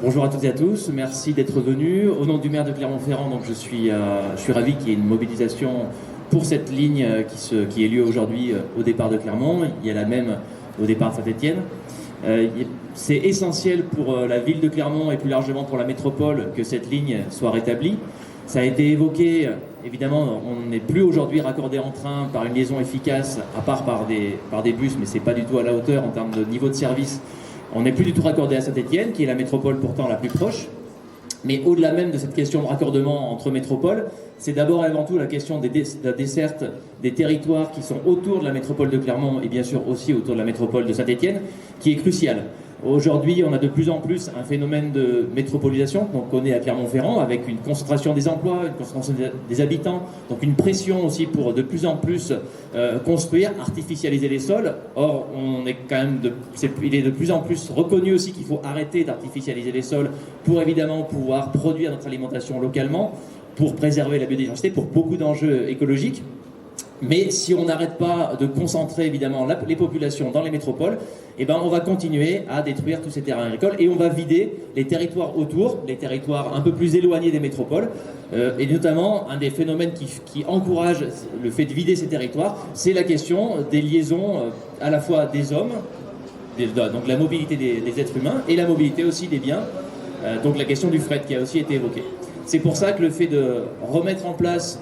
Bonjour à toutes et à tous, merci d'être venus. Au nom du maire de Clermont-Ferrand, donc je suis ravi qu'il y ait une mobilisation pour cette ligne qui ait lieu aujourd'hui au départ de Clermont. Il y a la même au départ de Saint-Étienne. C'est essentiel pour la ville de Clermont et plus largement pour la métropole que cette ligne soit rétablie. Ça a été évoqué, évidemment, on n'est plus aujourd'hui raccordé en train par une liaison efficace, à part par des bus, mais c'est pas du tout à la hauteur en termes de niveau de service. On n'est plus du tout raccordé à Saint-Étienne, qui est la métropole pourtant la plus proche. Mais au-delà même de cette question de raccordement entre métropoles, c'est d'abord et avant tout la question de la desserte des territoires qui sont autour de la métropole de Clermont et bien sûr aussi autour de la métropole de Saint-Étienne, qui est cruciale. Aujourd'hui, on a de plus en plus un phénomène de métropolisation qu'on connaît à Clermont-Ferrand, avec une concentration des emplois, une concentration des habitants, donc une pression aussi pour de plus en plus construire, artificialiser les sols. Or, il est de plus en plus reconnu aussi qu'il faut arrêter d'artificialiser les sols pour évidemment pouvoir produire notre alimentation localement, pour préserver la biodiversité, pour beaucoup d'enjeux écologiques. Mais si on n'arrête pas de concentrer évidemment les populations dans les métropoles, eh ben on va continuer à détruire tous ces terrains agricoles et on va vider les territoires autour, les territoires un peu plus éloignés des métropoles. Et notamment, un des phénomènes qui encourage le fait de vider ces territoires, c'est la question des liaisons à la fois des hommes, donc la mobilité des êtres humains, et la mobilité aussi des biens, donc la question du fret qui a aussi été évoquée. C'est pour ça que le fait de remettre en place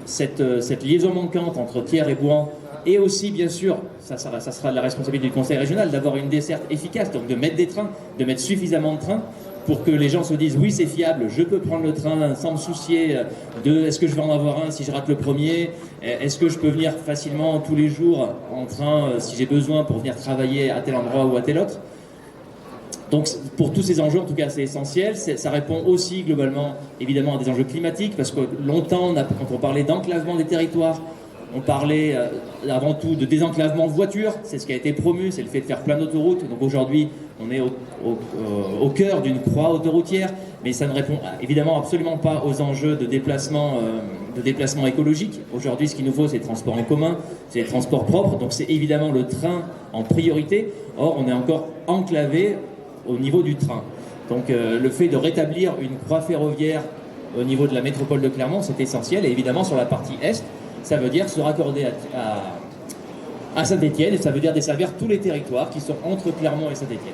cette liaison manquante entre Thiers et Bouhans, et aussi bien sûr, ça sera de la responsabilité du conseil régional d'avoir une desserte efficace, donc de mettre des trains, de mettre suffisamment de trains pour que les gens se disent oui c'est fiable, je peux prendre le train sans me soucier de est-ce que je vais en avoir un si je rate le premier, est-ce que je peux venir facilement tous les jours en train si j'ai besoin pour venir travailler à tel endroit ou à tel autre. Donc pour tous ces enjeux, en tout cas, c'est essentiel. Ça répond aussi globalement, évidemment, à des enjeux climatiques, parce que longtemps, quand on parlait d'enclavement des territoires, on parlait avant tout de désenclavement de voitures. C'est ce qui a été promu, c'est le fait de faire plein d'autoroutes. Donc aujourd'hui, on est au cœur d'une croix autoroutière, mais ça ne répond évidemment absolument pas aux enjeux de déplacement écologique. Aujourd'hui, ce qu'il nous faut, c'est les transports en commun, c'est les transports propres. Donc c'est évidemment le train en priorité. Or, on est encore enclavé au niveau du train. Donc le fait de rétablir une croix ferroviaire au niveau de la métropole de Clermont, c'est essentiel. Et évidemment, sur la partie est, ça veut dire se raccorder à Saint-Étienne, et ça veut dire desservir tous les territoires qui sont entre Clermont et Saint-Étienne.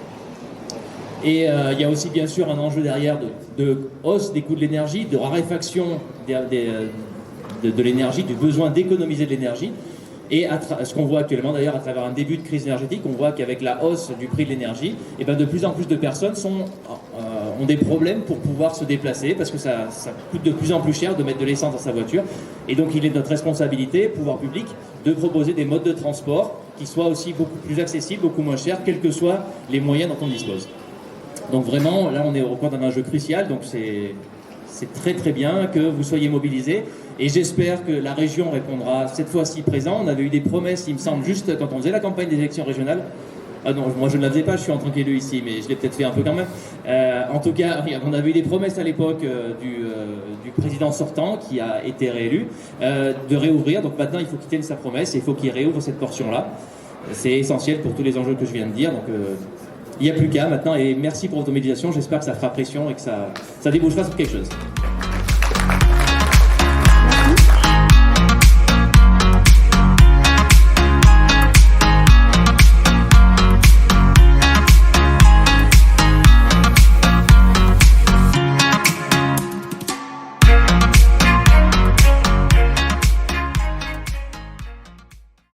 Et il y a aussi bien sûr un enjeu derrière de hausse des coûts de l'énergie, de raréfaction de l'énergie, du besoin d'économiser de l'énergie. Et ce qu'on voit actuellement d'ailleurs à travers un début de crise énergétique, on voit qu'avec la hausse du prix de l'énergie, et ben de plus en plus de personnes ont des problèmes pour pouvoir se déplacer parce que ça coûte de plus en plus cher de mettre de l'essence dans sa voiture. Et donc il est de notre responsabilité, pouvoir public, de proposer des modes de transport qui soient aussi beaucoup plus accessibles, beaucoup moins chers, quels que soient les moyens dont on dispose. Donc vraiment, là on est au coin d'un enjeu crucial, donc c'est très très bien que vous soyez mobilisés et j'espère que la région répondra cette fois-ci présent. On avait eu des promesses, il me semble, juste quand on faisait la campagne des élections régionales. Ah non, moi je ne la faisais pas, je suis en tant qu'élu ici, mais je l'ai peut-être fait un peu quand même. En tout cas, on avait eu des promesses à l'époque du président sortant qui a été réélu de réouvrir. Donc maintenant il faut qu'il tienne sa promesse et il faut qu'il réouvre cette portion-là. C'est essentiel pour tous les enjeux que je viens de dire. Donc il n'y a plus qu'à maintenant et merci pour votre mobilisation. J'espère que ça fera pression et que ça débouchera sur quelque chose.